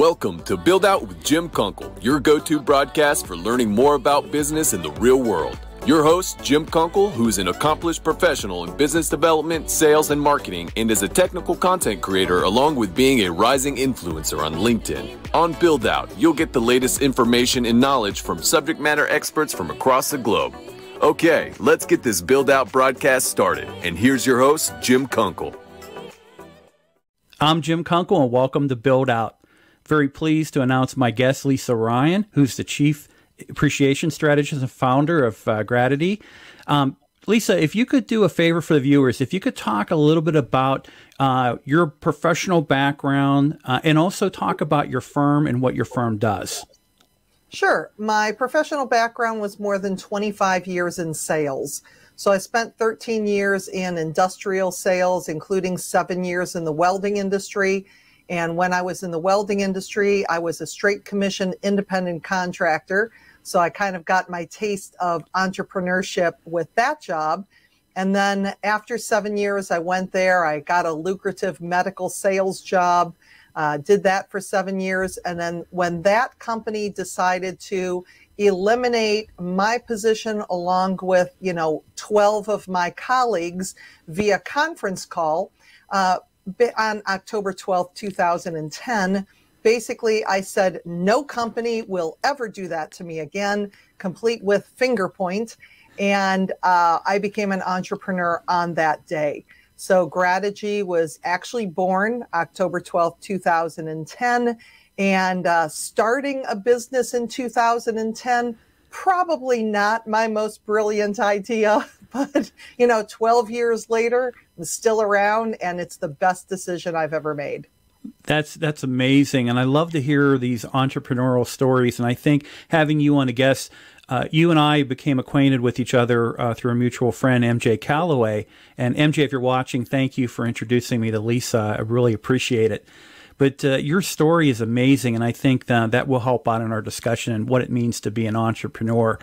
Welcome to Build Out with Jim Kunkel, your go-to broadcast for learning more about business in the real world. Your host, Jim Kunkel, who's an accomplished professional in business development, sales, and marketing, and is a technical content creator along with being a rising influencer on LinkedIn. On Build Out, you'll get the latest information and knowledge from subject matter experts from across the globe. Okay, let's get this Build Out broadcast started. And here's your host, Jim Kunkel. I'm Jim Kunkel, and welcome to Build Out. Very pleased to announce my guest, Lisa Ryan, who's the Chief Appreciation Strategist and founder of Grategy. Lisa, if you could do a favor for the viewers, if you could talk a little bit about your professional background and also talk about your firm and what your firm does. Sure. My professional background was more than 25 years in sales. So I spent 13 years in industrial sales, including 7 years in the welding industry. And when I was in the welding industry, I was a straight commission independent contractor. So I kind of got my taste of entrepreneurship with that job. And then after 7 years, I went there. I got a lucrative medical sales job, did that for 7 years. And then when that company decided to eliminate my position along with, 12 of my colleagues via conference call, on October 12th, 2010, basically I said, no company will ever do that to me again, complete with finger point. And I became an entrepreneur on that day. So Grategy was actually born October 12th, 2010. And starting a business in 2010, probably not my most brilliant idea, but 12 years later, I'm still around, and it's the best decision I've ever made. That's amazing, and I love to hear these entrepreneurial stories. And I think having you on a guest, you and I became acquainted with each other through a mutual friend, MJ Calloway. And MJ, if you're watching, thank you for introducing me to Lisa. I really appreciate it. But your story is amazing, and I think that will help out in our discussion and what it means to be an entrepreneur.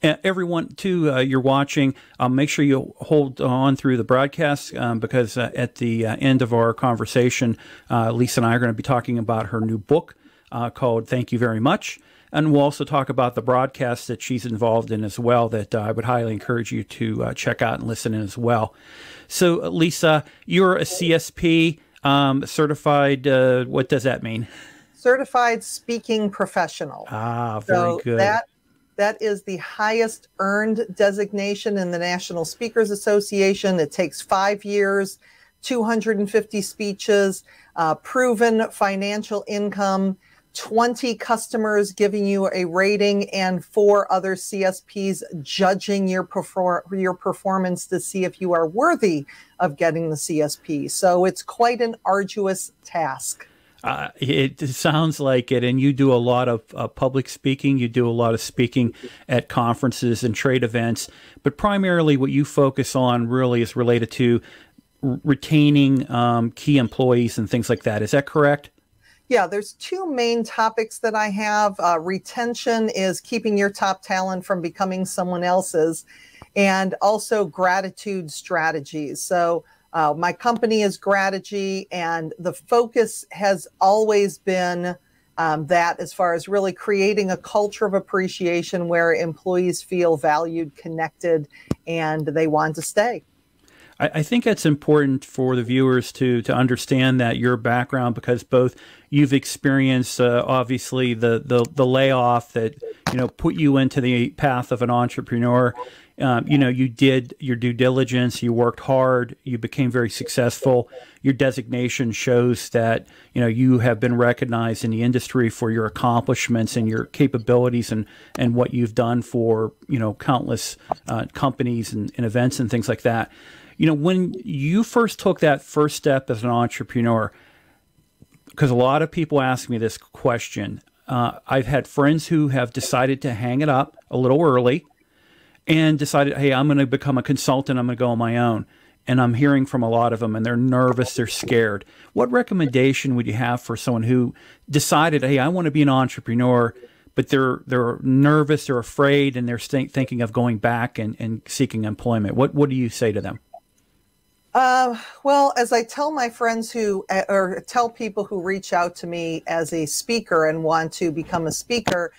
Everyone, too, you're watching, make sure you hold on through the broadcast because at the end of our conversation, Lisa and I are going to be talking about her new book called Thank You Very Much. And we'll also talk about the broadcast that she's involved in as well that I would highly encourage you to check out and listen in as well. So, Lisa, you're a CSP. Certified, what does that mean? Certified Speaking Professional. Very good. That is the highest earned designation in the National Speakers Association. It takes 5 years, 250 speeches, proven financial income, 20 customers giving you a rating, and 4 other CSPs judging your performance to see if you are worthy of getting the CSP. So it's quite an arduous task. It sounds like it, and you do a lot of public speaking. You do a lot of speaking at conferences and trade events, but primarily what you focus on really is related to retaining key employees and things like that. Is that correct? Yeah, there's 2 main topics that I have. Retention is keeping your top talent from becoming someone else's, and also gratitude strategies. So my company is Grategy, and the focus has always been that as far as really creating a culture of appreciation where employees feel valued, connected, and they want to stay. I think it's important for the viewers to understand that your background, because both you've experienced obviously the layoff that put you into the path of an entrepreneur. You did your due diligence, you worked hard, you became very successful. Your designation shows that you have been recognized in the industry for your accomplishments and your capabilities and what you've done for countless companies and events and things like that. When you first took that first step as an entrepreneur, because a lot of people ask me this question, I've had friends who have decided to hang it up a little early and decided, hey, I'm going to become a consultant, I'm going to go on my own. And I'm hearing from a lot of them, and they're nervous, they're scared. What recommendation would you have for someone who decided, hey, I want to be an entrepreneur, but they're nervous, they're afraid, and they're thinking of going back and seeking employment? What do you say to them? Well, as I tell my friends or tell people who reach out to me as a speaker and want to become a speaker,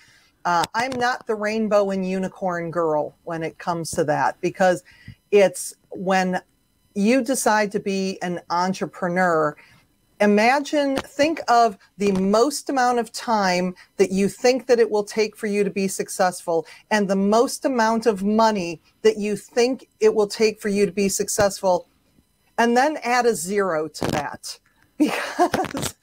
I'm not the rainbow and unicorn girl when it comes to that, because it's when you decide to be an entrepreneur. Think of the most amount of time that you think that it will take for you to be successful and the most amount of money that you think it will take for you to be successful, and then add a 0 to that, because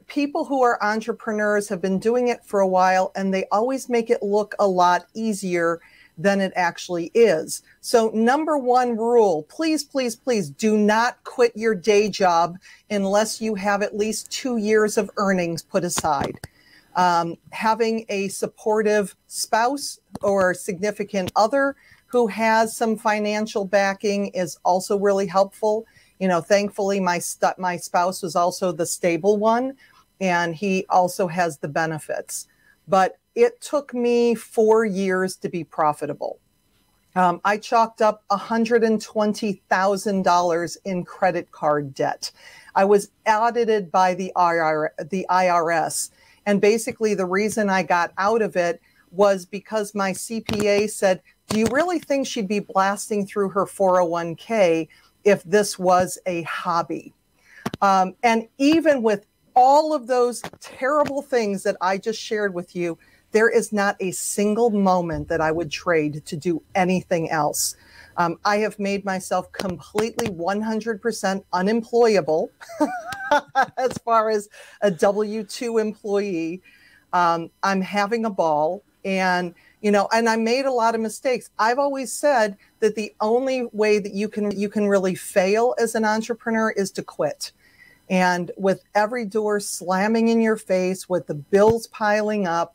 people who are entrepreneurs have been doing it for a while, and they always make it look a lot easier than it actually is. So number one rule, please, please, please do not quit your day job unless you have at least 2 years of earnings put aside. Having a supportive spouse or significant other who has some financial backing is also really helpful. You know, thankfully, my spouse was also the stable one, and he also has the benefits. But it took me 4 years to be profitable. I chalked up $120,000 in credit card debt. I was audited by the IRS. And basically, the reason I got out of it was because my CPA said, do you really think she'd be blasting through her 401k if this was a hobby? And even with all of those terrible things that I just shared with you, there is not a single moment that I would trade to do anything else. I have made myself completely 100% unemployable as far as a W-2 employee. I'm having a ball, and and I made a lot of mistakes. I've always said that the only way that you can really fail as an entrepreneur is to quit. And with every door slamming in your face, with the bills piling up,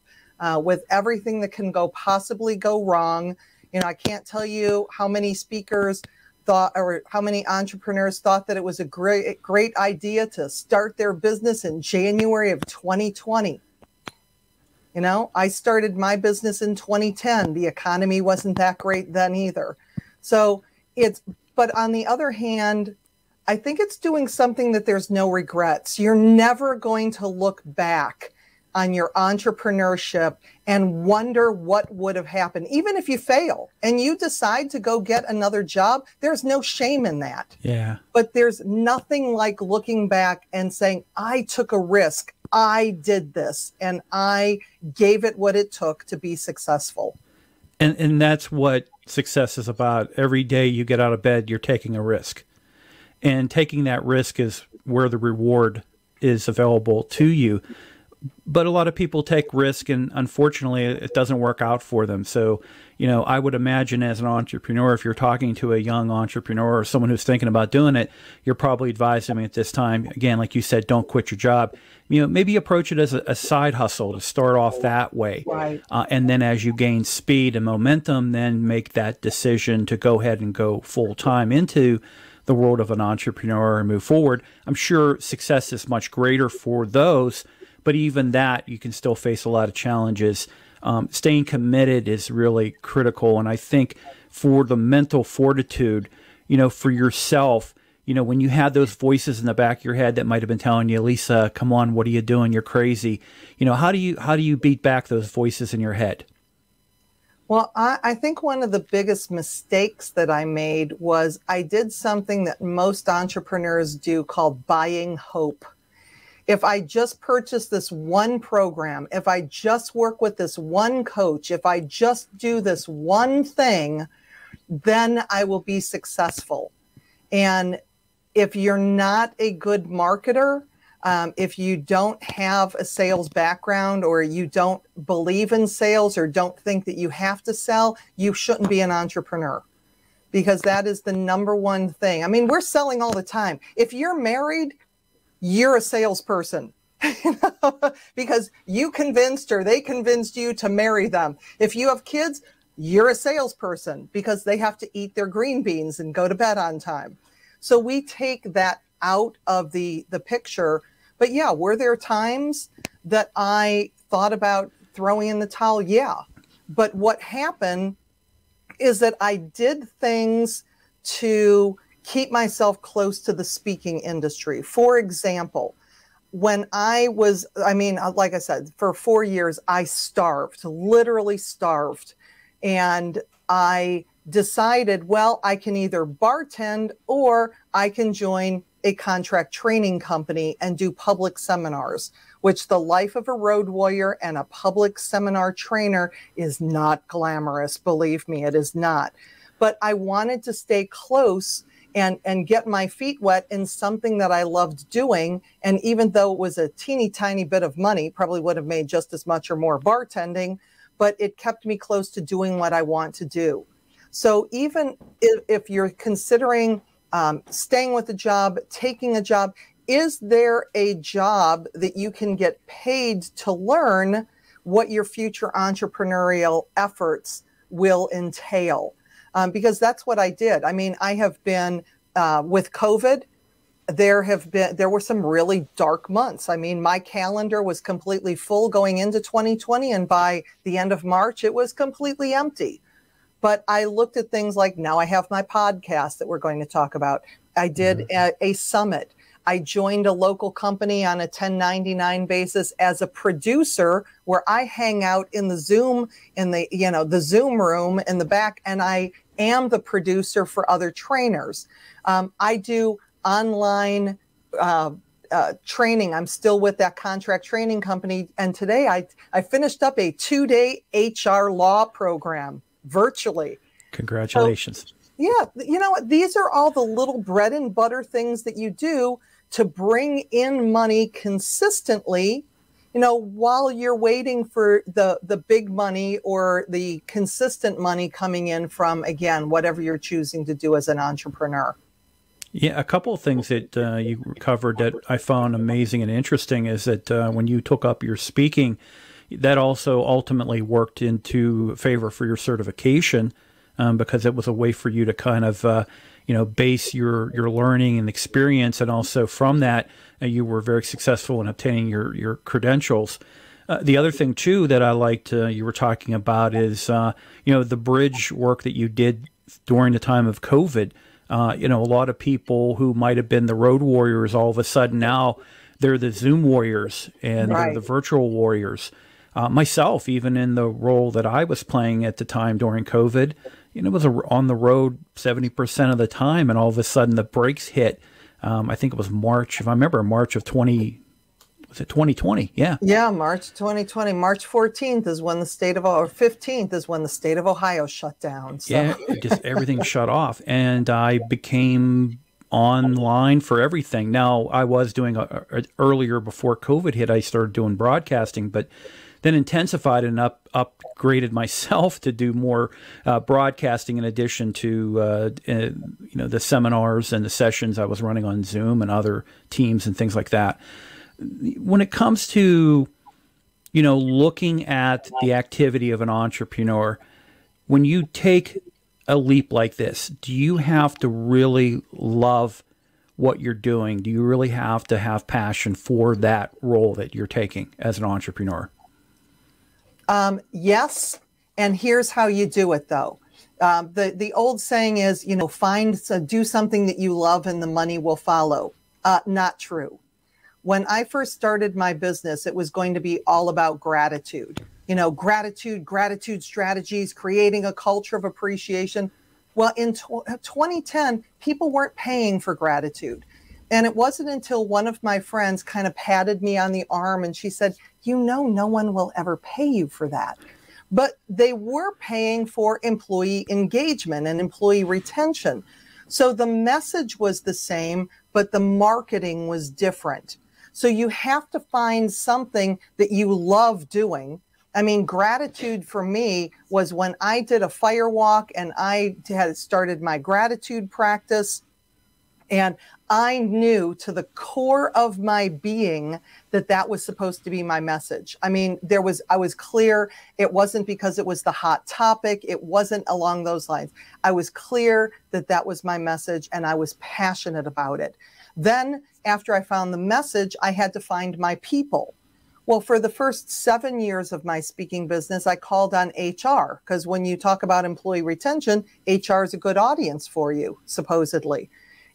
with everything that can possibly go wrong, I can't tell you how many speakers thought, or how many entrepreneurs thought that it was a great idea to start their business in January of 2020. I started my business in 2010. The economy wasn't that great then either. So but on the other hand, I think it's doing something that there's no regrets. You're never going to look back on your entrepreneurship and wonder what would have happened. Even if you fail and you decide to go get another job, there's no shame in that. Yeah. But there's nothing like looking back and saying, I took a risk. I did this, and I gave it what it took to be successful. And that's what success is about. Every day you get out of bed, you're taking a risk. And taking that risk is where the reward is available to you. But a lot of people take risk, and unfortunately, it doesn't work out for them. So, I would imagine as an entrepreneur, if you're talking to a young entrepreneur or someone who's thinking about doing it, you're probably advising them at this time, again, like you said, don't quit your job. Maybe approach it as a side hustle to start off that way. Right. And then as you gain speed and momentum, then make that decision to go ahead and go full time into the world of an entrepreneur and move forward. I'm sure success is much greater for those. But even that, you can still face a lot of challenges. Staying committed is really critical. And I think for the mental fortitude, for yourself, when you had those voices in the back of your head that might have been telling you, Lisa, come on, what are you doing? You're crazy. How do you beat back those voices in your head? Well, I think one of the biggest mistakes that I made was I did something that most entrepreneurs do called buying hope. If I just purchase this one program, if I just work with this one coach, if I just do this one thing, then I will be successful. And if you're not a good marketer, if you don't have a sales background, or you don't believe in sales, or don't think that you have to sell, you shouldn't be an entrepreneur, because that is the number one thing. I mean, we're selling all the time. If you're married, you're a salesperson, because you convinced, or they convinced you to marry them. If you have kids, you're a salesperson, because they have to eat their green beans and go to bed on time. So we take that out of the picture. But yeah, were there times that I thought about throwing in the towel? Yeah. But what happened is that I did things to keep myself close to the speaking industry. For example, when I was, like I said, for 4 years, I starved, literally starved. And I decided, well, I can either bartend or I can join a contract training company and do public seminars, which the life of a road warrior and a public seminar trainer is not glamorous. Believe me, it is not. But I wanted to stay close and get my feet wet in something that I loved doing. And even though it was a teeny tiny bit of money, probably would have made just as much or more bartending, but it kept me close to doing what I want to do. So even if you're considering staying with a job, taking a job, is there a job that you can get paid to learn what your future entrepreneurial efforts will entail? Because that's what I did. I mean, I have been with COVID. There were some really dark months. I mean, my calendar was completely full going into 2020, and by the end of March, it was completely empty. But I looked at things like, now I have my podcast that we're going to talk about. I did a summit. I joined a local company on a 1099 basis as a producer, where I hang out in the Zoom, the Zoom room in the back, and I am the producer for other trainers. I do online training. I'm still with that contract training company. And today I finished up a 2-day HR law program virtually. Congratulations. So, yeah, you know, these are all the little bread and butter things that you do to bring in money consistently, you know, while you're waiting for the big money or the consistent money coming in from, again, whatever you're choosing to do as an entrepreneur. Yeah, a couple of things that you covered that I found amazing and interesting is that when you took up your speaking, that also ultimately worked into favor for your certification because it was a way for you to kind of, base your learning and experience. And also from that, you were very successful in obtaining your credentials. The other thing, too, that I liked you were talking about is, the bridge work that you did during the time of COVID. A lot of people who might have been the road warriors, all of a sudden now they're the Zoom warriors and they're the virtual warriors. Myself, even in the role that I was playing at the time during COVID, was on the road 70% of the time, and all of a sudden the brakes hit. I think it was March, if I remember, March of 2020? Yeah. Yeah, March 2020. March 14th is when the state of, or 15th is when the state of Ohio shut down. So. Yeah, just everything shut off, and I became online for everything. Now, I was doing earlier before COVID hit, I started doing broadcasting, but then intensified and upgraded myself to do more broadcasting in addition to the seminars and the sessions I was running on Zoom and other teams and things like that. When it comes to looking at the activity of an entrepreneur, when you take a leap like this, do you have to really love what you're doing? Do you really have to have passion for that role that you're taking as an entrepreneur? Yes. And here's how you do it, though. The old saying is, do something that you love and the money will follow. Not true. When I first started my business, it was going to be all about gratitude. Gratitude strategies, creating a culture of appreciation. Well, in 2010, people weren't paying for gratitude. And it wasn't until one of my friends kind of patted me on the arm and she said, no one will ever pay you for that. But they were paying for employee engagement and employee retention. So the message was the same, but the marketing was different. So you have to find something that you love doing. I mean, gratitude for me was when I did a fire walk and I had started my gratitude practice. And I knew to the core of my being that that was supposed to be my message. I mean, I was clear. It wasn't because it was the hot topic. It wasn't along those lines. I was clear that that was my message and I was passionate about it. Then after I found the message, I had to find my people. Well, for the first 7 years of my speaking business, I called on HR because when you talk about employee retention, HR is a good audience for you, supposedly.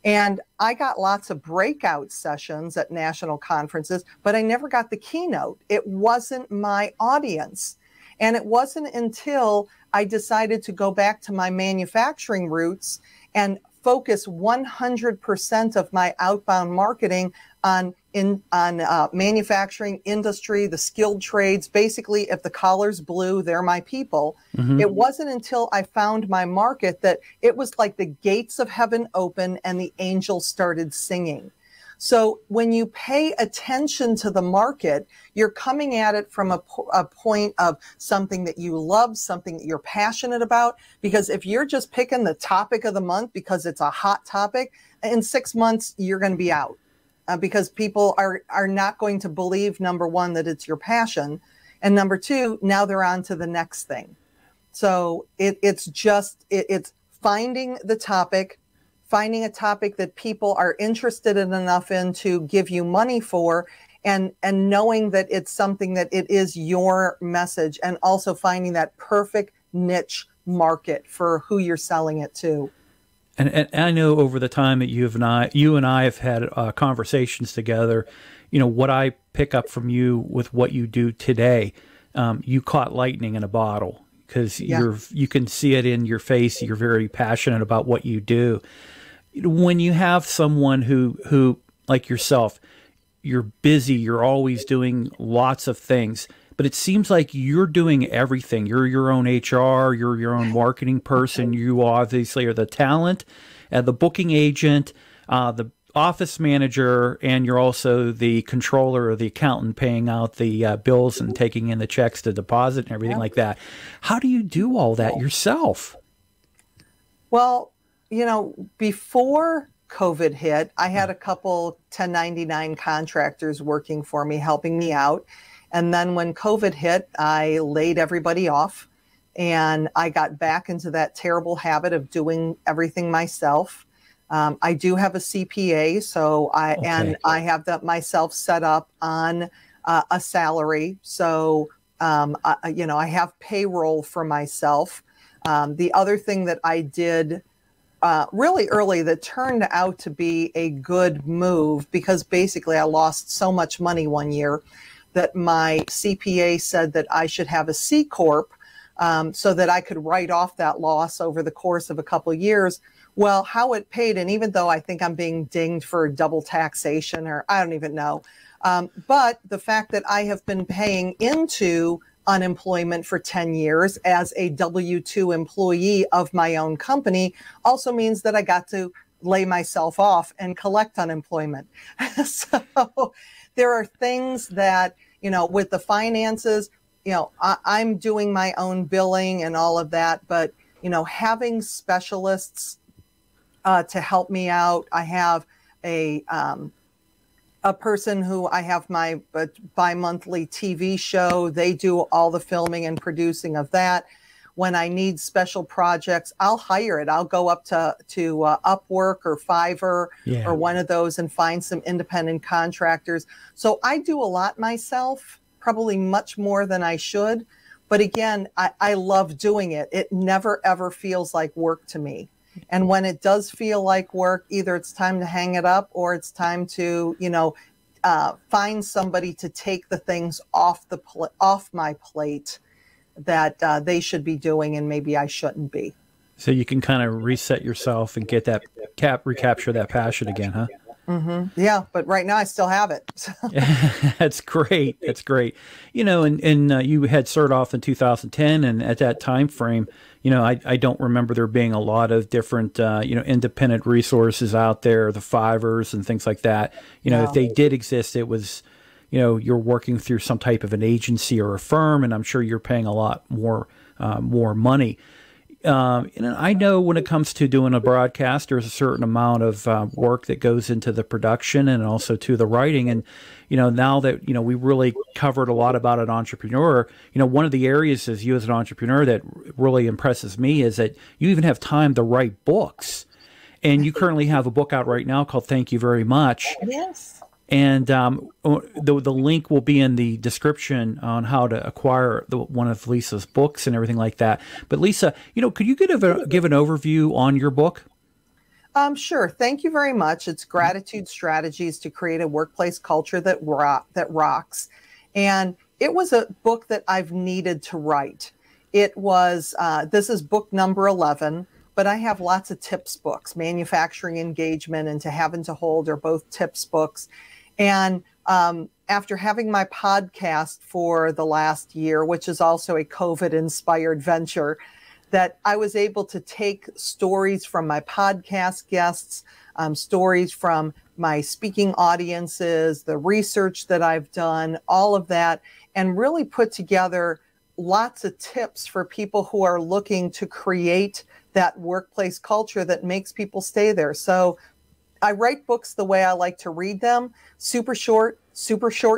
And I got lots of breakout sessions at national conferences, but I never got the keynote. It wasn't my audience. And it wasn't until I decided to go back to my manufacturing roots and focus 100% of my outbound marketing on manufacturing, industry, the skilled trades. Basically, if the collar's blue, they're my people. Mm-hmm. It wasn't until I found my market that it was like the gates of heaven open and the angels started singing. So when you pay attention to the market, you're coming at it from a point of something that you love, something that you're passionate about. Because if you're just picking the topic of the month because it's a hot topic, in 6 months, you're going to be out. Because people are not going to believe, number one, that it's your passion. And number two, now they're on to the next thing. So it's finding the topic, finding a topic that people are interested in enough in to give you money for, and knowing that it's something that it is your message, and also finding that perfect niche market for who you're selling it to. And I know over the time that you and I have had conversations together, you know, what I pick up from you with what you do today, you caught lightning in a bottle, because you can see it in your face. You're very passionate about what you do. When you have someone who like yourself, you're busy, you're always doing lots of things, but it seems like you're doing everything. You're your own HR, you're your own marketing person. You obviously are the talent, the booking agent, the office manager, and you're also the controller or the accountant, paying out the bills and taking in the checks to deposit and everything like that. How do you do all that yourself? Well, you know, before COVID hit, I had a couple 1099 contractors working for me, helping me out. And then when COVID hit, I laid everybody off, and I got back into that terrible habit of doing everything myself. I do have a CPA, so I have that myself set up on a salary. So, I have payroll for myself. The other thing that I did really early that turned out to be a good move, because basically I lost so much money one year that my CPA said that I should have a C Corp so that I could write off that loss over the course of a couple of years. Well, how it paid, and even though I think I'm being dinged for double taxation, or I don't even know, but the fact that I have been paying into unemployment for 10 years as a W-2 employee of my own company also means that I got to lay myself off and collect unemployment. So there are things that, you know, with the finances, you know, I'm doing my own billing and all of that, but, you know, having specialists to help me out. I have a person who I have my bi-monthly TV show. They do all the filming and producing of that. When I need special projects, I'll hire it. I'll go up to Upwork or Fiverr or one of those and find some independent contractors. So I do a lot myself, probably much more than I should. But again, I love doing it. It never, ever feels like work to me. And when it does feel like work, either it's time to hang it up or it's time to, you know, find somebody to take the things off my plate that they should be doing and maybe I shouldn't be. So you can kind of reset yourself and get that recapture that passion again, huh? Mm-hmm. Yeah, but right now I still have it. That's great. That's great. You know, and you had started off in 2010, and at that time frame, you know, I don't remember there being a lot of different, independent resources out there, the Fivers and things like that. You know, if they did exist, it was, you know, you're working through some type of an agency or a firm, and I'm sure you're paying a lot more money. And I know when it comes to doing a broadcast, there's a certain amount of work that goes into the production and also to the writing. And, you know, now that, you know, we really covered a lot about an entrepreneur, you know, one of the areas as you as an entrepreneur that really impresses me is that you even have time to write books. And you currently have a book out right now called Thank You Very Much. Yes. And the link will be in the description on how to acquire one of Lisa's books and everything like that. But Lisa, you know, could you give an overview on your book? Sure. Thank you very much. It's Gratitude Strategies to Create a Workplace Culture that rocks. And it was a book that I've needed to write. It was, this is book number 11, but I have lots of tips books. Manufacturing Engagement and To Have and to Hold are both tips books. And after having my podcast for the last year, which is also a COVID-inspired venture, that I was able to take stories from my podcast guests, stories from my speaking audiences, the research that I've done, all of that, and really put together lots of tips for people who are looking to create that workplace culture that makes people stay there. So I write books the way I like to read them, super short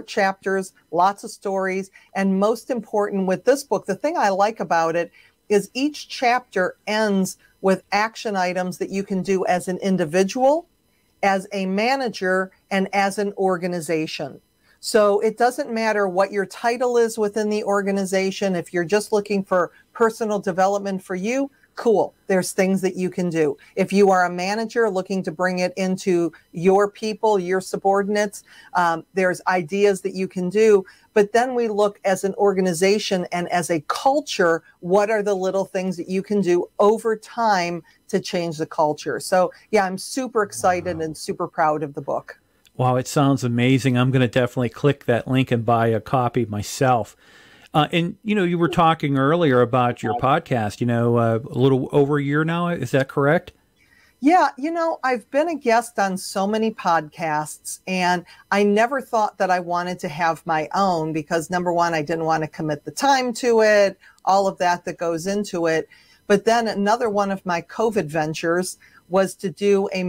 chapters, lots of stories. And most important with this book, the thing I like about it is each chapter ends with action items that you can do as an individual, as a manager, and as an organization. So it doesn't matter what your title is within the organization. If you're just looking for personal development for you, cool. There's things that you can do. If you are a manager looking to bring it into your people, your subordinates, there's ideas that you can do. But then we look as an organization and as a culture, what are the little things that you can do over time to change the culture? So yeah, I'm super excited and super proud of the book. Wow, it sounds amazing. I'm going to definitely click that link and buy a copy myself. And, you were talking earlier about your podcast, a little over a year now. Is that correct? Yeah, I've been a guest on so many podcasts, and I never thought that I wanted to have my own because, number one, I didn't want to commit the time to it, all of that goes into it. But then another one of my COVID ventures was to do a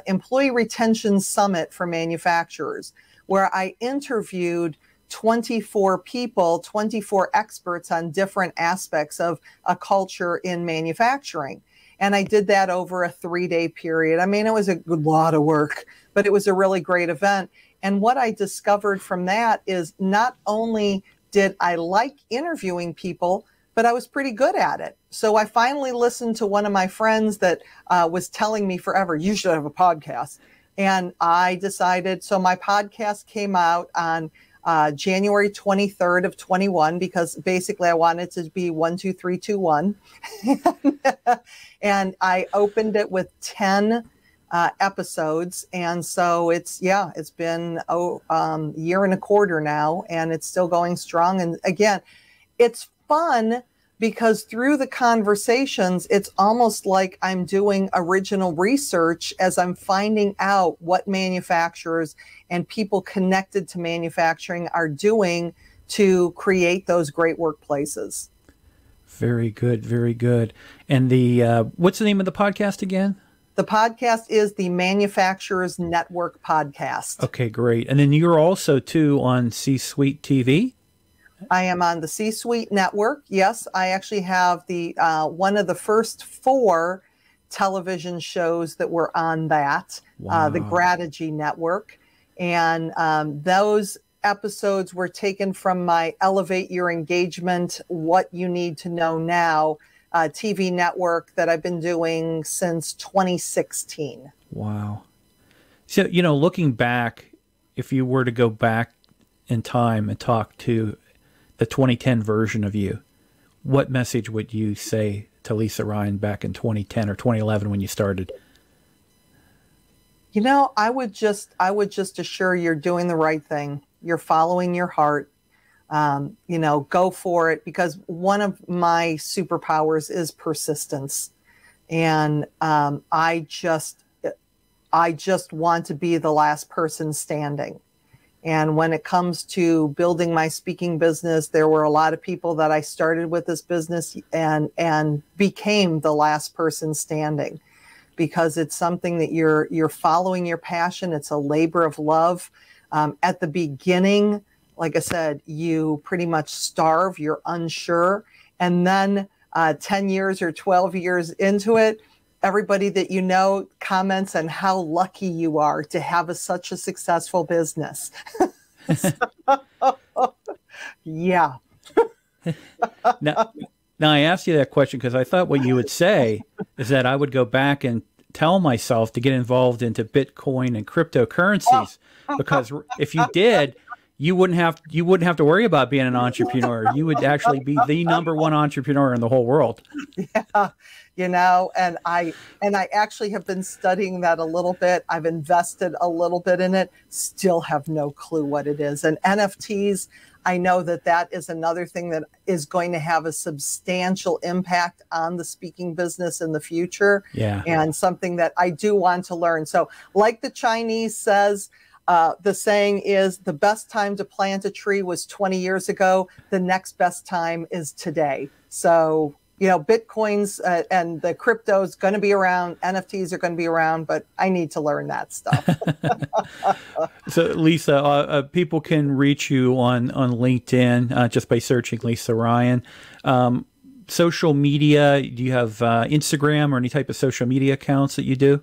employee retention summit for manufacturers, where I interviewed 24 people, 24 experts on different aspects of a culture in manufacturing. And I did that over a 3-day period. I mean, it was a lot of work, but it was a really great event. And what I discovered from that is not only did I like interviewing people, but I was pretty good at it. So I finally listened to one of my friends that was telling me forever, you should have a podcast. And I decided, so my podcast came out on January 23rd of 21, because basically I wanted it to be 1, 2, 3, 2, 1. And I opened it with 10 episodes. And so it's been a year and a quarter now, and it's still going strong. And again, it's fun because through the conversations, it's almost like I'm doing original research as I'm finding out what manufacturers and people connected to manufacturing are doing to create those great workplaces. Very good, very good. And what's the name of the podcast again? The podcast is the Manufacturers Network Podcast. Okay, great. And then you're also, too, on C-Suite TV? I am on the C-Suite Network. Yes, I actually have the one of the first 4 television shows that were on that, the Grategy Network. And those episodes were taken from my Elevate Your Engagement, What You Need to Know Now TV network that I've been doing since 2016. Wow. So, looking back, if you were to go back in time and talk to the 2010 version of you, what message would you say to Lisa Ryan back in 2010 or 2011 when you started? I would just assure you're doing the right thing. You're following your heart. Go for it, because one of my superpowers is persistence. And I just want to be the last person standing. And when it comes to building my speaking business, there were a lot of people that I started with this business and became the last person standing, because it's something that you're following your passion. It's a labor of love. At the beginning, like I said, you pretty much starve, you're unsure. And then 10 years or 12 years into it, everybody that you know comments on how lucky you are to have such a successful business. Yeah. Now, Now, I asked you that question because I thought what you would say is that I would go back and tell myself to get involved into Bitcoin and cryptocurrencies, because if you did, you wouldn't have to worry about being an entrepreneur. You would actually be the #1 entrepreneur in the whole world. Yeah, you know, and I actually have been studying that a little bit. I've invested a little bit in it, still have no clue what it is. And NFTs, I know that that is another thing that is going to have a substantial impact on the speaking business in the future. Yeah. And something that I do want to learn. So like the Chinese says, the saying is, the best time to plant a tree was 20 years ago. The next best time is today. So, you know, Bitcoins and the crypto's going to be around. NFTs are going to be around, but I need to learn that stuff. So, Lisa, people can reach you on LinkedIn just by searching Lisa Ryan. Social media, do you have Instagram or any type of social media accounts that you do?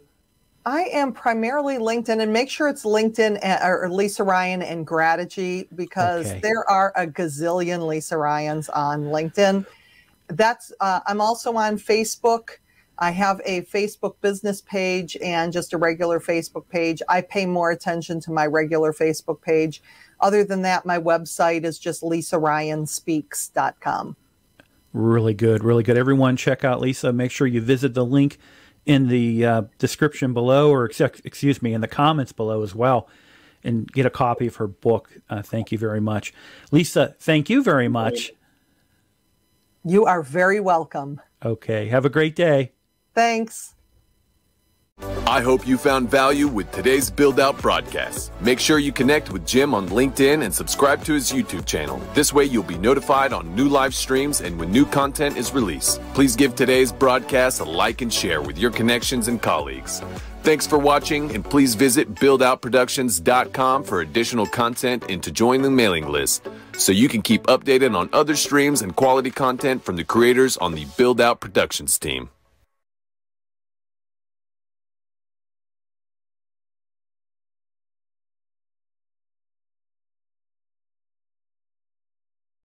I am primarily LinkedIn, and make sure it's LinkedIn or Lisa Ryan and Grategy, because there are a gazillion Lisa Ryans on LinkedIn. That's I'm also on Facebook. I have a Facebook business page and just a regular Facebook page. I pay more attention to my regular Facebook page. Other than that, my website is just lisaryanspeaks.com. Really good, really good. Everyone check out Lisa. Make sure you visit the link in the description below, or excuse me, in the comments below as well, and get a copy of her book. Thank you very much. Lisa, thank you very much. You are very welcome. Okay, have a great day. Thanks. I hope you found value with today's Build Out broadcast. Make sure you connect with Jim on LinkedIn and subscribe to his YouTube channel. This way you'll be notified on new live streams and when new content is released. Please give today's broadcast a like and share with your connections and colleagues. Thanks for watching, and please visit buildoutproductions.com for additional content and to join the mailing list so you can keep updated on other streams and quality content from the creators on the Build Out Productions team.